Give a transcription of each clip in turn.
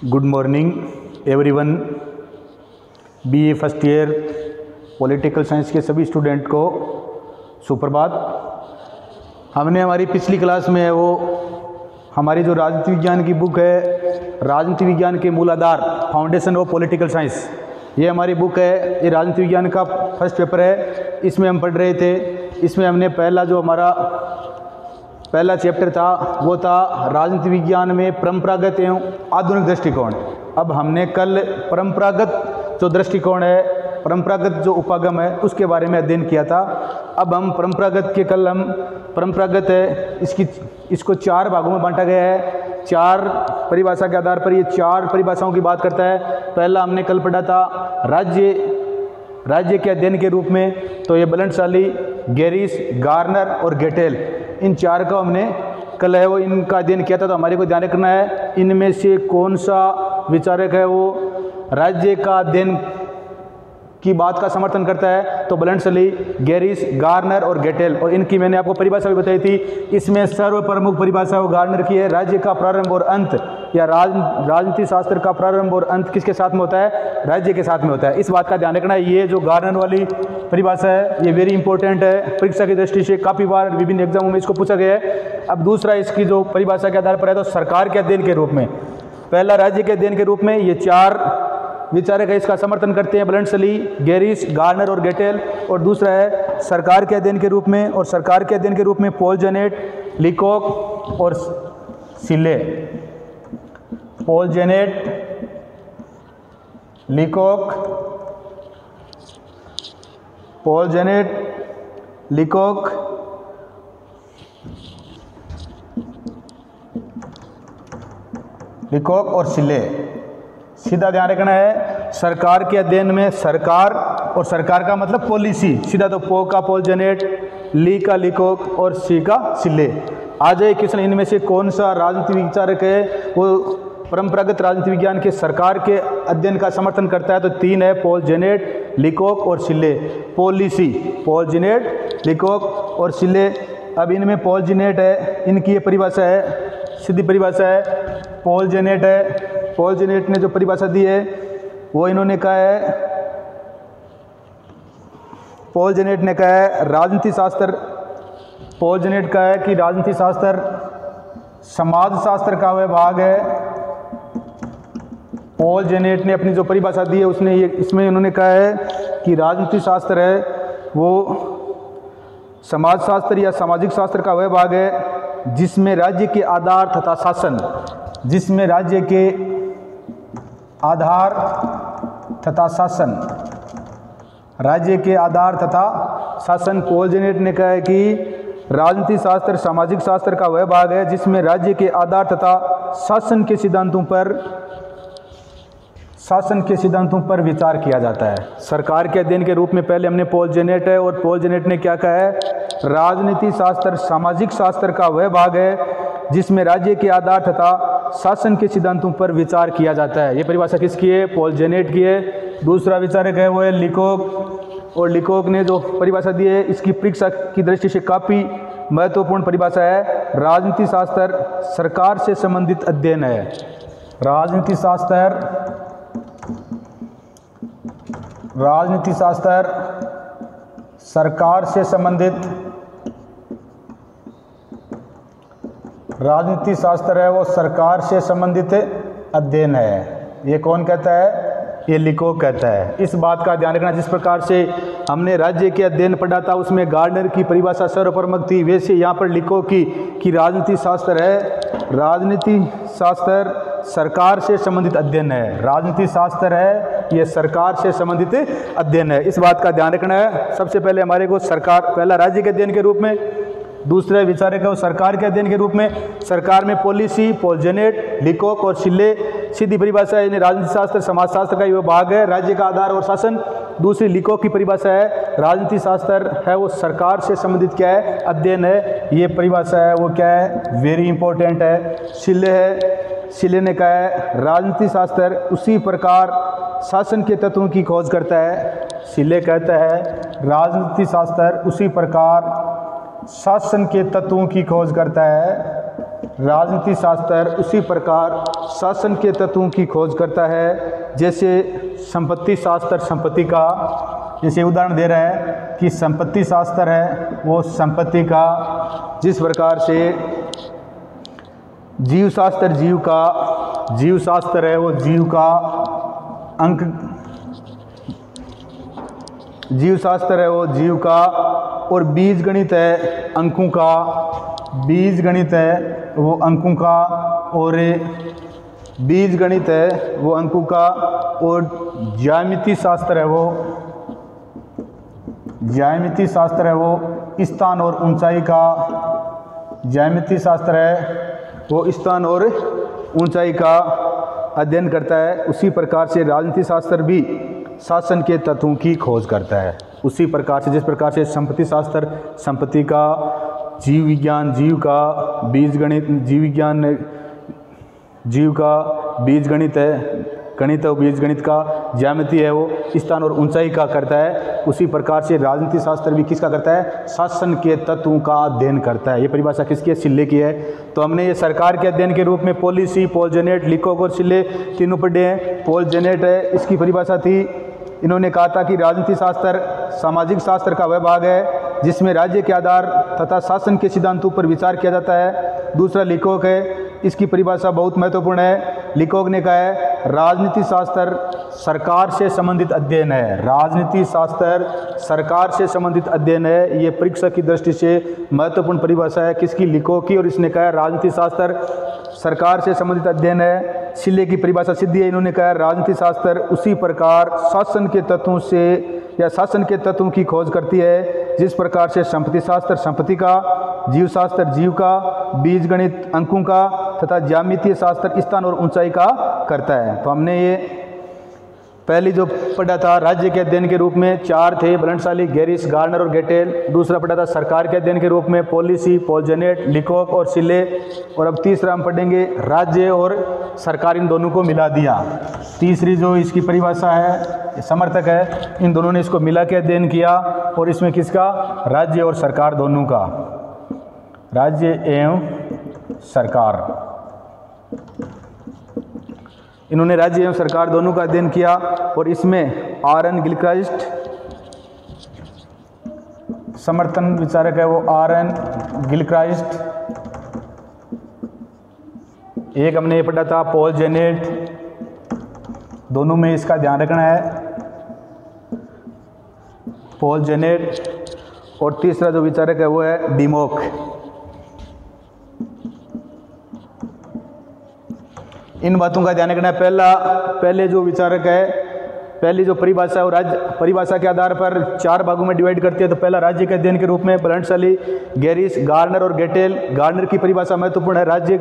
Good morning everyone. BA first year political science के सभी student को सुप्रभात। हमने हमारी पिछली क्लास में वो हमारी जो राजनीति विज्ञान की बुक है, राजनीति विज्ञान के मूल आधार, फाउंडेशन ऑफ पॉलिटिकल साइंस, ये हमारी बुक है। ये राजनीति विज्ञान का फर्स्ट पेपर है, इसमें हम पढ़ रहे थे। इसमें हमने पहला चैप्टर था वो था राजनीति विज्ञान में परंपरागत एवं आधुनिक दृष्टिकोण। अब हमने कल परंपरागत जो दृष्टिकोण है, परंपरागत जो उपागम है, उसके बारे में अध्ययन किया था। अब हम परंपरागत है, इसको चार भागों में बांटा गया है। चार परिभाषा के आधार पर ये चार परिभाषाओं की बात करता है। पहला हमने कल पढ़ा था राज्य के अध्ययन के रूप में, तो ये बलंटसाली, गेरिस, गार्नर और गेटेल, इन चार का हमने कल है वो इनका अध्ययन किया था। तो हमारे को ध्यान रखना है इनमें से कौन सा विचारक है वो राज्य का अध्ययन की बात का समर्थन करता है। तो बलंटसाली, गेरिस, गार्नर और गेटेल, और इनकी मैंने आपको परिभाषा भी बताई थी। इसमें सर्व प्रमुख परिभाषा वो गार्नर की है। राज्य का प्रारंभ और अंत या राजनीति शास्त्र का प्रारंभ और अंत किसके साथ में होता है? राज्य के साथ में होता है। इस बात का ध्यान रखना है। ये जो गार्नर वाली परिभाषा है ये वेरी इंपॉर्टेंट है, परीक्षा की दृष्टि से काफ़ी बार विभिन्न एग्जामों में इसको पूछा गया है। अब दूसरा इसकी जो परिभाषा के आधार पर है तो सरकार के अध्ययन के रूप में, पहला राज्य के अध्ययन के रूप में ये चार विचारक है इसका समर्थन करते हैं, बलंटसाली, गेरिस, गार्नर और गेटेल। और दूसरा है सरकार के अध्ययन के रूप में, और सरकार के अध्ययन के रूप में पॉल जेनेट, लीकॉक और सिले। पॉल जेनेट, लीकॉक, पॉल जेनेट, लीकॉक, लीकॉक और सिले। सीधा ध्यान रखना है सरकार के अध्ययन में सरकार, और सरकार का मतलब पॉलिसी, सीधा तो पो का पॉल जेनेट, ली का लीकॉक और सी का सिले। आ जाए क्वेश्चन इनमें से कौन सा राजनीति विचारक है वो परंपरागत राजनीति विज्ञान के सरकार के अध्ययन का समर्थन करता है? तो तीन है, पॉल जेनेट, लीकॉक और सिले। पॉलिसी, पॉल जेनेट, लीकॉक और सिले। अब इनमें पॉल जेनेट है, इनकी ये परिभाषा है, सीधी परिभाषा है। पॉल जेनेट है, पॉल जेनेट ने जो परिभाषा दी है वो इन्होंने कहा है, पॉल जेनेट ने कहा है राजनीति शास्त्र, पॉल जेनेट का है कि राजनीति शास्त्र समाज शास्त्र का वह भाग है। पॉल जेनेट ने अपनी जो परिभाषा दी है उसने इसमें उन्होंने कहा है कि राजनीति शास्त्र है वो समाज शास्त्र या सामाजिक शास्त्र का वह भाग है जिसमें राज्य के आधार तथा शासन, जिसमें राज्य के आधार तथा शासन, राज्य के आधार तथा शासन। पॉल जेनेट ने कहा है कि राजनीति शास्त्र सामाजिक शास्त्र का वह भाग है जिसमें राज्य के आधार तथा शासन के सिद्धांतों पर विचार किया जाता है। सरकार के अध्ययन के रूप में पहले हमने पॉल जेनेट है, और पॉल जेनेट ने क्या कहा है? राजनीति शास्त्र सामाजिक शास्त्र का वह भाग है जिसमें राज्य के आधार तथा शासन के सिद्धांतों पर विचार किया जाता है। ये परिभाषा किसकी है? पॉल जेनेट की है। दूसरा विचारक है वो है लीकॉक, और लीकॉक ने जो परिभाषा दी है इसकी परीक्षा की दृष्टि से काफ़ी महत्वपूर्ण परिभाषा है। राजनीति शास्त्र सरकार से संबंधित अध्ययन है। राजनीति शास्त्र सरकार से संबंधित, राजनीति शास्त्र है वो सरकार से संबंधित अध्ययन है। ये कौन कहता है? ये लीकॉक कहता है। इस बात का ध्यान रखना, जिस प्रकार से हमने राज्य के अध्ययन पढ़ा था उसमें गार्नर की परिभाषा सर्वप्रमुख थी, वैसे यहाँ पर लीकॉक की राजनीति शास्त्र है, राजनीति शास्त्र सरकार से संबंधित अध्ययन है। राजनीति शास्त्र है ये सरकार से संबंधित अध्ययन है। इस बात का ध्यान रखना है। सबसे पहले हमारे को सरकार, पहला राज्य के अध्ययन के रूप में, दूसरे विचारक है वो सरकार के अध्ययन के रूप में। सरकार में पॉलिसी, पॉल जेनेट, लीकॉक और सिले। सीधी परिभाषा है राजनीति शास्त्र समाज शास्त्र का ये भाग है, राज्य का आधार और शासन। दूसरी लीकॉक की परिभाषा है राजनीति शास्त्र है वो सरकार से संबंधित क्या है? अध्ययन है। ये परिभाषा है वो क्या है? वेरी इंपॉर्टेंट है। सिले है, सिले ने कहा है राजनीति शास्त्र उसी प्रकार शासन के तत्वों की खोज करता है। सिले कहता है राजनीति शास्त्र उसी प्रकार शासन के तत्वों की खोज करता है। राजनीति शास्त्र उसी प्रकार शासन के तत्वों की खोज करता है जैसे संपत्ति शास्त्र संपत्ति का, जैसे उदाहरण दे रहा है कि संपत्ति शास्त्र है वो संपत्ति का, जिस प्रकार से जीव शास्त्र जीव का, जीव शास्त्र है वो जीव का, अंक जीव शास्त्र है वो जीव का, और बीज गणित है अंकों का, बीज गणित है वो अंकों का, और बीज गणित है वो अंकों का, और ज्यामिति शास्त्र है वो, ज्यामिति शास्त्र है वो स्थान और ऊंचाई का, ज्यामिति शास्त्र है वो स्थान और ऊंचाई का अध्ययन करता है। उसी प्रकार से राजनीति शास्त्र भी शासन के तत्वों की खोज करता है। उसी प्रकार से जिस प्रकार से संपत्ति शास्त्र संपत्ति का, जीव विज्ञान जीव का, बीज गणित जीव विज्ञान जीव का, बीज गणित है गणित और बीज गणित का, ज्यामिति है वो स्थान और ऊंचाई का करता है, उसी प्रकार से राजनीति शास्त्र भी किसका करता है? शासन के तत्वों का अध्ययन करता है। ये परिभाषा किसकी है? सिल्ले की है। तो हमने ये सरकार के अध्ययन के रूप में पॉलिसी, पॉल जेनेट, लिकोक और सिल्ले तीनों पढ़े हैं। पॉल जेनेट है, इसकी परिभाषा थी, इन्होंने कहा था कि राजनीति शास्त्र सामाजिक शास्त्र का वह भाग है जिसमें राज्य के आधार तथा शासन के सिद्धांतों पर विचार किया जाता है। दूसरा लिकोक है, इसकी परिभाषा बहुत महत्वपूर्ण है। लिकोक ने कहा है राजनीति शास्त्र सरकार से संबंधित अध्ययन है, राजनीति शास्त्र सरकार से संबंधित अध्ययन है। ये परीक्षा की दृष्टि से महत्वपूर्ण परिभाषा है किसकी? लिकोक की। और इसने कहा राजनीति शास्त्र सरकार से संबंधित अध्ययन है। सिल्ले की परिभाषा सिद्धि है, इन्होंने कहा राजनीति शास्त्र उसी प्रकार शासन के तत्वों से या शासन के तत्वों की खोज करती है जिस प्रकार से संपत्ति शास्त्र संपत्ति का, जीव शास्त्र जीव का, बीज गणित अंकों का तथा ज्यामितीय शास्त्र स्थान और ऊंचाई का करता है। तो हमने ये पहली जो पढ़ा था राज्य के अध्ययन के रूप में चार थे, ब्लंटसाली, गैरिस, गार्नर और गेटेल। दूसरा पढ़ा था सरकार के अध्ययन के रूप में पॉलिसी, पॉल जेनेट, लिकोक और सिल्ले। और अब तीसरा हम पढ़ेंगे राज्य और सरकार, इन दोनों को मिला दिया। तीसरी जो इसकी परिभाषा है समर्थक है, इन दोनों ने इसको मिला के अध्ययन किया। और इसमें किसका? राज्य और सरकार दोनों का, राज्य एवं सरकार, इन्होंने राज्य एवं सरकार दोनों का अध्ययन किया। और इसमें आर.एन. गिलक्राइस्ट समर्थन विचारक है वो आर.एन. गिलक्राइस्ट। एक हमने ये पढ़ा था पॉल जेनेट, दोनों में इसका ध्यान रखना है, पॉल जेनेट। और तीसरा जो विचारक है वो है डिमोक। इन बातों का ध्यान रखना है। पहले जो विचारक है, पहली जो परिभाषा है वो राज्य परिभाषा के आधार पर चार भागों में डिवाइड करती है। तो पहला राज्य के अध्ययन के रूप में ब्लंटसाली, गैरिस, गार्नर और गेटेल। गार्नर की परिभाषा महत्वपूर्ण है, राज्य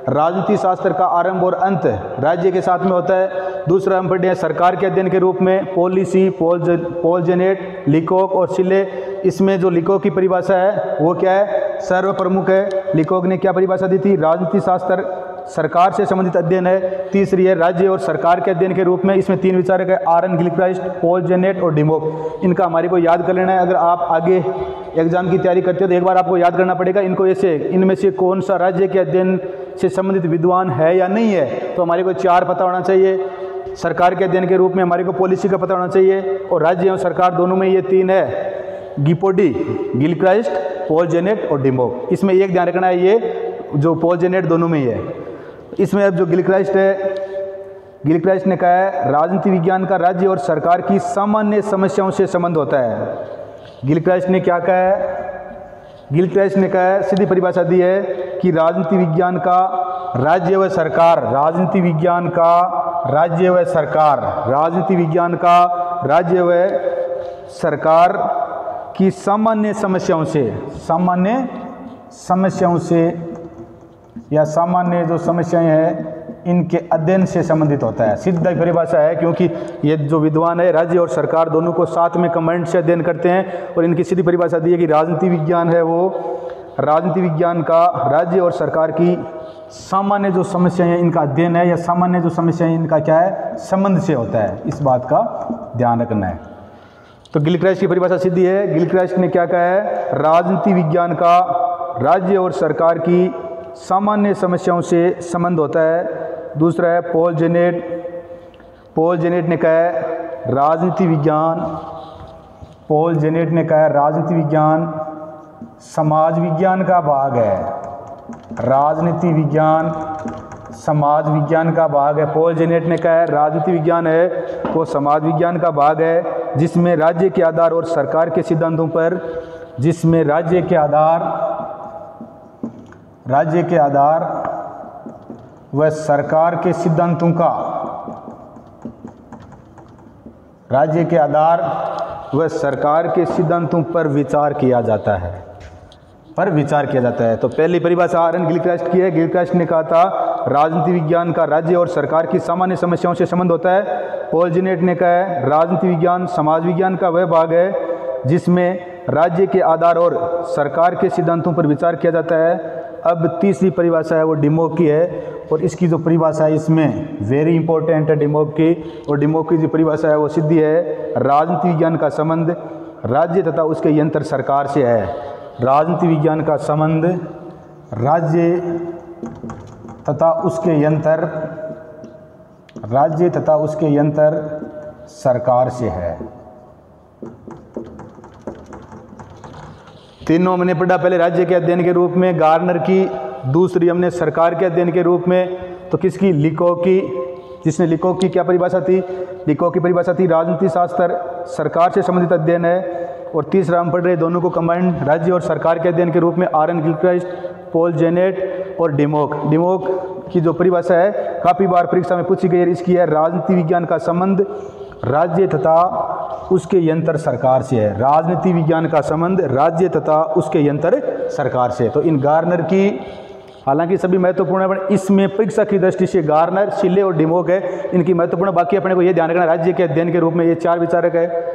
राजनीति शास्त्र का आरंभ और अंत राज्य के साथ में होता है। दूसरा हम पढ़े सरकार के अध्ययन के रूप में पॉलिसी, पॉल जेनेट, लिकोक और सिल्ले। इसमें जो लिकोक की परिभाषा है वो क्या है? सर्व प्रमुख है। लिकोक ने क्या परिभाषा दी थी? राजनीति शास्त्र सरकार से संबंधित अध्ययन है। तीसरी है राज्य और सरकार के अध्ययन के रूप में, इसमें तीन विचारक है, आर.एन. गिलक्राइस्ट, पॉल जेनेट और डिमोक। इनका हमारे को याद कर लेना है। अगर आप आगे एग्जाम की तैयारी करते हो तो एक बार आपको याद करना पड़ेगा इनको, ऐसे इनमें से कौन सा राज्य के अध्ययन से संबंधित विद्वान है या नहीं है। तो हमारे को चार पता होना चाहिए। सरकार के अध्ययन के रूप में हमारे को पॉलिसी का पता होना चाहिए, और राज्य और सरकार दोनों में ये तीन है, गिपोडी, गिलक्राइस्ट, पॉल जेनेट और डिमोक। इसमें एक ध्यान रखना है, ये जो पॉल जेनेट दोनों में ही है। इसमें अब जो गिलक्राइस्ट है, गिलक्राइस्ट ने कहा है राजनीति विज्ञान का राज्य और सरकार की सामान्य समस्याओं से संबंध होता है। गिलक्राइस्ट ने क्या कहा है? गिलक्राइस्ट ने कहा है, सीधी परिभाषा दी है कि राजनीति विज्ञान का राज्य व सरकार, राजनीति विज्ञान का राज्य व सरकार, राजनीति विज्ञान का राज्य व सरकार की सामान्य समस्याओं से या सामान्य जो समस्याएं हैं इनके अध्ययन से संबंधित होता है। सीधा परिभाषा है, क्योंकि ये जो विद्वान है राज्य और सरकार दोनों को साथ में कमांड से अध्ययन करते हैं। और इनकी सीधी परिभाषा दी है कि राजनीति विज्ञान है वो राजनीति विज्ञान का राज्य और सरकार की सामान्य जो समस्याएं हैं इनका अध्ययन है, या सामान्य जो समस्याएं इनका क्या है? संबंध से होता है। इस बात का ध्यान रखना है। तो गिलक्राइस्ट की परिभाषा सीधी है। गिलक्राइस्ट ने क्या कहा है? राजनीति विज्ञान का राज्य और सरकार की सामान्य समस्याओं से संबंध होता है। दूसरा है पॉल जेनेट ने कहा है राजनीति विज्ञान, पॉल जेनेट ने कहा है राजनीति विज्ञान समाज विज्ञान का भाग है। राजनीति विज्ञान समाज विज्ञान का भाग है। पॉल जेनेट ने कहा है राजनीति विज्ञान है वो समाज विज्ञान का भाग है, जिसमें राज्य के आधार और सरकार के सिद्धांतों पर, जिसमें राज्य के आधार व सरकार के सिद्धांतों का, राज्य के आधार व सरकार के सिद्धांतों पर विचार किया जाता है, तो पहली परिभाषा आरएन गिलक्रास्ट की है। गिलक्रास्ट ने कहा था राजनीति विज्ञान का राज्य और सरकार की सामान्य समस्याओं से संबंध होता है। पॉल जेनेट ने कहा है राजनीति विज्ञान समाज विज्ञान का वह भाग है जिसमें राज्य के आधार और सरकार के सिद्धांतों पर विचार किया जाता है। अब तीसरी परिभाषा है वो डिमोक की है, और इसकी जो परिभाषा है इसमें वेरी इंपॉर्टेंट है डिमोक की, और डिमोक की जो परिभाषा है वो सीधी है राजनीति विज्ञान का संबंध राज्य तथा उसके यंत्र सरकार से है। राजनीति विज्ञान का संबंध राज्य तथा उसके यंत्र सरकार से है। तीनों हमने पढ़ा, पहले राज्य के अध्ययन के रूप में गार्नर की, दूसरी हमने सरकार के अध्ययन के रूप में तो किसकी, लिकोक की, जिसने लिकोक की क्या परिभाषा थी, लिकोक की परिभाषा थी राजनीति शास्त्र सरकार से संबंधित अध्ययन है। और तीसरा हम पढ़ रहे दोनों को कंबाइंड राज्य और सरकार के अध्ययन के रूप में आरएन गिलक्रास्ट, पॉल जेनेट और डिमोक की जो परिभाषा है काफ़ी बार परीक्षा में पूछी गई है। इसकी है राजनीति विज्ञान का संबंध राज्य तथा उसके यंत्र सरकार से है। राजनीति विज्ञान का संबंध राज्य तथा उसके यंत्र सरकार से। तो इन गार्नर की हालांकि सभी महत्वपूर्ण है, पर इसमें परीक्षा की दृष्टि से गार्नर, शिले और डिमोक है इनकी महत्वपूर्ण। बाकी अपने को ये ध्यान रखना राज्य के अध्ययन के रूप में ये चार विचारक है,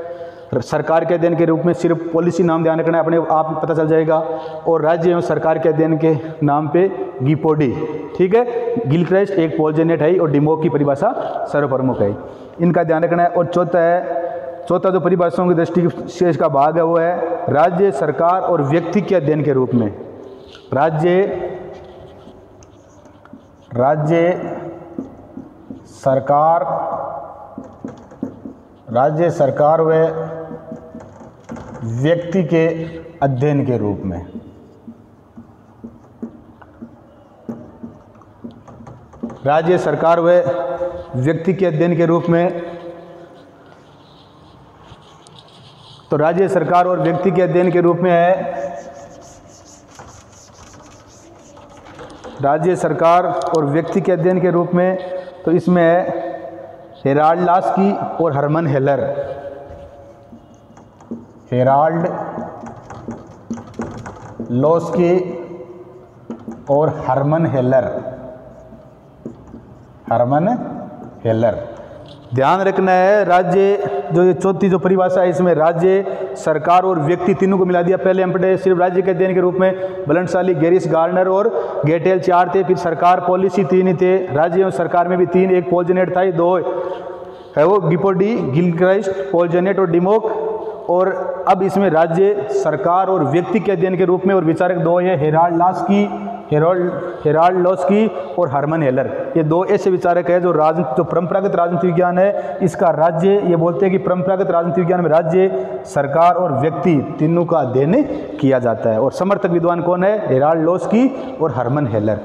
सरकार के अध्ययन के रूप में सिर्फ पॉलिसी नाम ध्यान रखना है, अपने आप पता चल जाएगा, और राज्य एवं सरकार के अध्ययन के नाम पे गिपोडी, ठीक है। गिलक्रास्ट एक, पॉल जेनेट है और डिमोक की परिभाषा सर्वप्रमुख है, इनका ध्यान रखना है। और चौथा जो परिभाषाओं की दृष्टि शेष का भाग है वो है राज्य सरकार और व्यक्ति के अध्ययन के रूप में। राज्य सरकार व व्यक्ति के अध्ययन के रूप में। राज्य सरकार व व्यक्ति के अध्ययन के रूप में, तो राज्य सरकार और व्यक्ति के अध्ययन के रूप में है राज्य सरकार और व्यक्ति के अध्ययन के रूप में, तो इसमें है हेराल्ड लास्की और हरमन हेलर। हेराल्ड लॉस्की और हरमन हेलर। ध्यान रखना है राज्य जो ये चौथी जो परिभाषा है इसमें राज्य सरकार और व्यक्ति तीनों को मिला दिया। पहले हम पढ़े सिर्फ राज्य के अध्ययन के रूप में बलनशाली, गेरिस, गार्नर और गेटेल चार थे, फिर सरकार पॉलिसी तीन ही थे, राज्य और सरकार में भी तीन, एक पॉल जेनेट था, दो है वो गिपोडी, गिलक्रास्ट, पॉल जेनेट और डिमोक। और अब इसमें राज्य सरकार और व्यक्ति के अध्ययन के रूप में और विचारक दो है हेराल्ड लॉस्की और हरमन हेलर। ये दो ऐसे विचारक है जो परंपरागत राजनीति विज्ञान है इसका राज्य, ये बोलते हैं कि परंपरागत राजनीति विज्ञान में राज्य सरकार और व्यक्ति तीनों का अध्ययन किया जाता है। और समर्थक विद्वान कौन है, हेराल्ड लॉस्की और हरमन हेलर।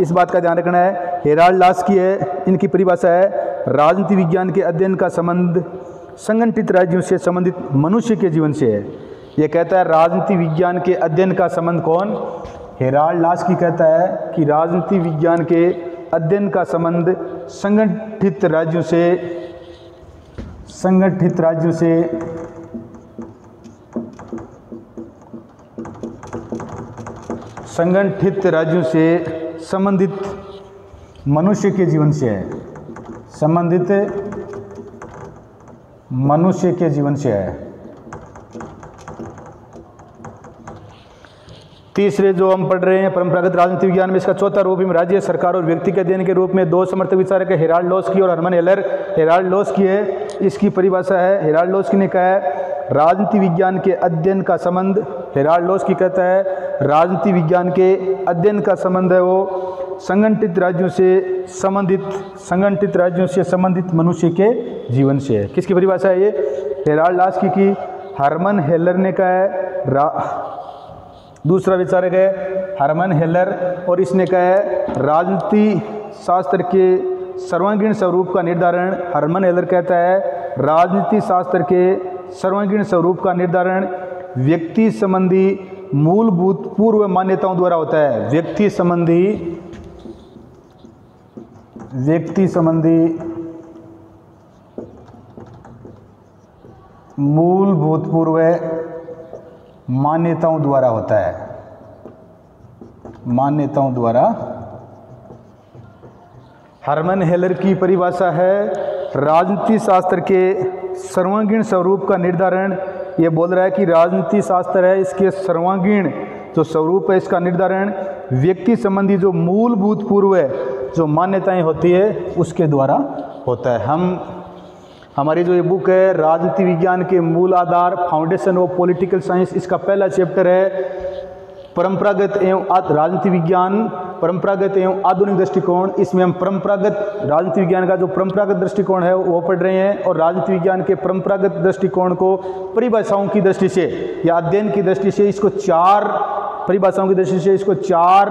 इस बात का ध्यान रखना है। हेराल्ड लॉस्की है, इनकी परिभाषा है राजनीति विज्ञान के अध्ययन का संबंध संगठित राज्यों से संबंधित मनुष्य के जीवन से है। यह कहता है राजनीति विज्ञान के अध्ययन का संबंध कौन, हेराल्ड लॉस्की कहता है कि राजनीति विज्ञान के अध्ययन का संबंध संगठित राज्यों से संबंधित मनुष्य के जीवन से है, संबंधित मनुष्य के जीवन से है। तीसरे जो हम पढ़ रहे हैं परंपरागत राजनीति विज्ञान में, इसका चौथा रूप में राज्य सरकार और व्यक्ति के अध्ययन के रूप में दो समर्थक विचारक है, हेराल्ड लॉस्की और हरमन हेलर। हेराल्ड लॉस्की है, इसकी परिभाषा है, हेराल्ड लॉस्की ने कहा है राजनीति विज्ञान के अध्ययन का संबंध, हेराल्डोस्की कहता है राजनीति विज्ञान के अध्ययन का संबंध है वो संगठित राज्यों से संबंधित मनुष्य के जीवन से है। किसकी परिभाषा है ये? हेराल्डोस्की की। हर्मन हेलर ने कहा है, दूसरा विचारक है हर्मन हेलर, और इसने कहा है राजनीति शास्त्र के सर्वांगीण स्वरूप का निर्धारण, हर्मन हेलर कहता है राजनीति शास्त्र के सर्वांगीण स्वरूप का निर्धारण व्यक्ति संबंधी मूलभूत पूर्व मान्यताओं द्वारा होता है। व्यक्ति संबंधी मूलभूत पूर्व मान्यताओं द्वारा होता है, मान्यताओं द्वारा। हर्मन हेलर की परिभाषा है राजनीति शास्त्र के सर्वांगीण स्वरूप का निर्धारण। ये बोल रहा है कि राजनीति शास्त्र है, इसके सर्वांगीण जो स्वरूप है इसका निर्धारण व्यक्ति संबंधी जो मूलभूत पूर्व है जो मान्यताएं होती है उसके द्वारा होता है। हमारी जो ये बुक है राजनीति विज्ञान के मूल आधार, फाउंडेशन ऑफ पॉलिटिकल साइंस, इसका पहला चैप्टर है परंपरागत एवं राजनीति विज्ञान, परंपरागत एवं आधुनिक दृष्टिकोण। इसमें हम परंपरागत राजनीति विज्ञान का जो परंपरागत दृष्टिकोण है वो पढ़ रहे हैं, और राजनीति विज्ञान के परंपरागत दृष्टिकोण को परिभाषाओं की दृष्टि से या अध्ययन की दृष्टि से इसको चार परिभाषाओं की दृष्टि से इसको चार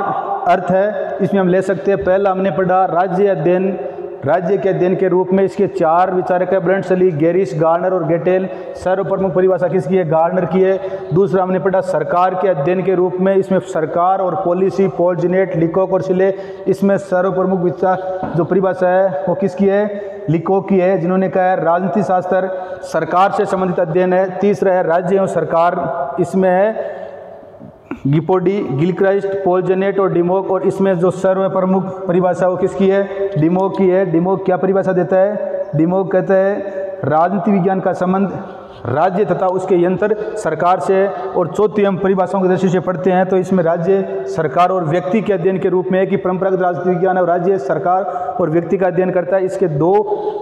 अर्थ है इसमें हम ले सकते हैं। पहला हमने पढ़ा राज्य अध्ययन, राज्य के अध्ययन के रूप में इसके चार विचारक है ब्रंटसली, गेरिस, गार्नर और गेटेल। सर्वप्रमुख परिभाषा किसकी है? गार्नर की है। दूसरा हमने पढ़ा सरकार के अध्ययन के रूप में, इसमें सरकार और पॉलिसी, पॉल जिनेट, लिकोक और शिले। इसमें सर्वप्रमुख विचार जो परिभाषा है वो किसकी है? लिकोक की है, जिन्होंने कहा है राजनीति शास्त्र सरकार से संबंधित अध्ययन है। तीसरा है राज्य एवं सरकार, इसमें है गिपोडी, गिलक्राइस्ट, पॉल जेनेट और डिमोक, और इसमें जो सर्वप्रमुख परिभाषा वो किसकी है? डिमोक की है। डिमोक क्या परिभाषा देता है? डिमोक कहता है राजनीति विज्ञान का संबंध राज्य तथा उसके यंत्र सरकार से। और चौथी हम परिभाषाओं की दृष्टि से पढ़ते हैं तो इसमें राज्य, सरकार और व्यक्ति के अध्ययन के रूप में है कि परंपरागत राजनीति विज्ञान और राज्य, सरकार और व्यक्ति का अध्ययन करता है। इसके दो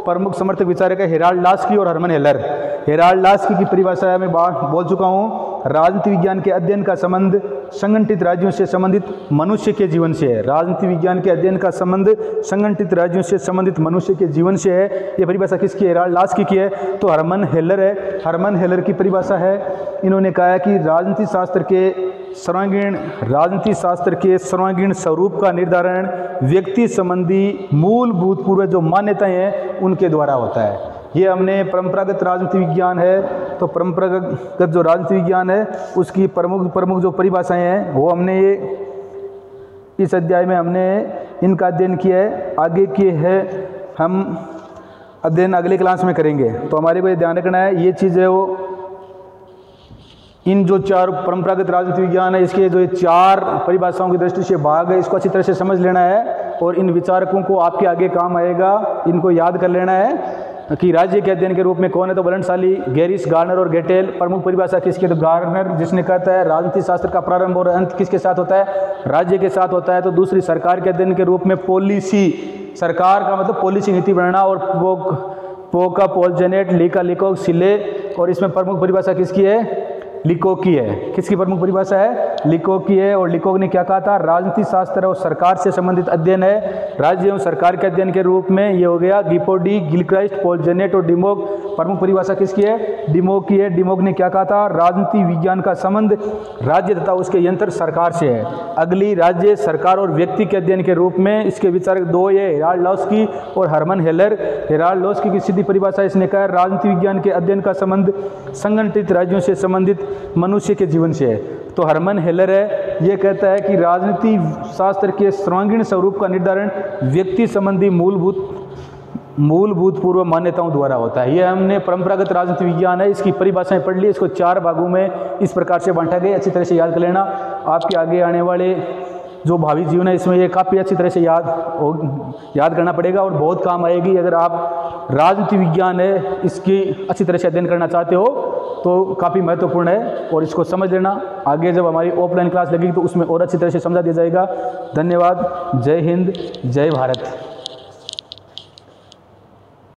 प्रमुख समर्थक विचारक है हेराल्डोस्की और हर्मन हेलर। हेराल्डोस्की की परिभाषा मैं बोल चुका हूँ, राजनीति विज्ञान के अध्ययन का संबंध संगठित राज्यों से संबंधित मनुष्य के जीवन से है। राजनीति विज्ञान के अध्ययन का संबंध संगठित राज्यों से संबंधित मनुष्य के जीवन से है। ये परिभाषा किसकी है? हेराल्डोस्की की है। तो हर्मन हेलर है, हर्मन हेलर की परिभाषा है, इन्होंने कहा है कि राजनीति शास्त्र के सर्वांगीण स्वरूप का निर्धारण व्यक्ति संबंधी मूलभूत पूर्व जो मान्यताएं हैं उनके द्वारा होता है। ये हमने परंपरागत राजनीति विज्ञान है, तो परंपरागत जो राजनीति विज्ञान है उसकी प्रमुख जो परिभाषाएं हैं वो हमने ये इस अध्याय में हमने इनका अध्ययन किया है। आगे के है हम अध्ययन अगले क्लास में करेंगे। तो हमारे को ये ध्यान रखना है, ये चीज़ है वो इन जो चार परंपरागत राजनीति विज्ञान है इसके जो ये चार परिभाषाओं की दृष्टि से भाग है इसको अच्छी तरह से समझ लेना है, और इन विचारकों को आपके आगे काम आएगा, इनको याद कर लेना है कि राज्य के अध्ययन के रूप में कौन है? तो ब्रंटसली, गेरिस, गार्नर और गेटेल। प्रमुख परिभाषा किसकी? तो गार्नर, जिसने कहता है राजनीति शास्त्र का प्रारंभ और अंत किसके साथ होता है? राज्य के साथ होता है। तो दूसरी सरकार के अध्ययन के रूप में पॉलिसी, सरकार का मतलब पॉलिसी नीति बनाना, और पोका, पॉल जेनेट, लिकोक, शिले, और इसमें प्रमुख परिभाषा किसकी है? लिकोक की है। किसकी प्रमुख परिभाषा है? लिकोक की है। और लिकोक ने क्या कहा था? राजनीति शास्त्र और सरकार से संबंधित अध्ययन है। राज्य एवं सरकार के अध्ययन के रूप में ये हो गया गिपोडी, गिलक्राइस्ट, पॉल जेनेट और डिमोक। प्रमुख परिभाषा किसकी है? डिमोक की है। डिमोक ने क्या कहा था? राजनीति विज्ञान का संबंध राज्य तथा उसके यंत्र सरकार से है। अगली राज्य, सरकार और व्यक्ति के अध्ययन के रूप में इसके विचारक दो ये हेराल्डोस्की और हर्मन हेलर। हेराल्डोस्की की सीधी परिभाषा इसने कहा राजनीति विज्ञान के अध्ययन का संबंध संगठित राज्यों से संबंधित मनुष्य के जीवन से है। तो हर्मन हेलर है, ये कहता है कि राजनीति शास्त्र के सर्वांगीण स्वरूप का निर्धारण व्यक्ति संबंधी मूलभूत पूर्व मान्यताओं द्वारा होता है। यह हमने परंपरागत राजनीति विज्ञान है, इसकी परिभाषाएं पढ़ ली। इसको चार भागों में इस प्रकार से बांटा गया, अच्छी तरह से याद कर लेना। आपके आगे आने वाले जो भावी जीवन है इसमें ये काफ़ी अच्छी तरह से याद करना पड़ेगा और बहुत काम आएगी। अगर आप राजनीति विज्ञान है इसकी अच्छी तरह से अध्ययन करना चाहते हो तो काफ़ी महत्वपूर्ण है, और इसको समझ लेना। आगे जब हमारी ऑफलाइन क्लास लगेगी तो उसमें और अच्छी तरह से समझा दिया जाएगा। धन्यवाद। जय हिंद, जय भारत।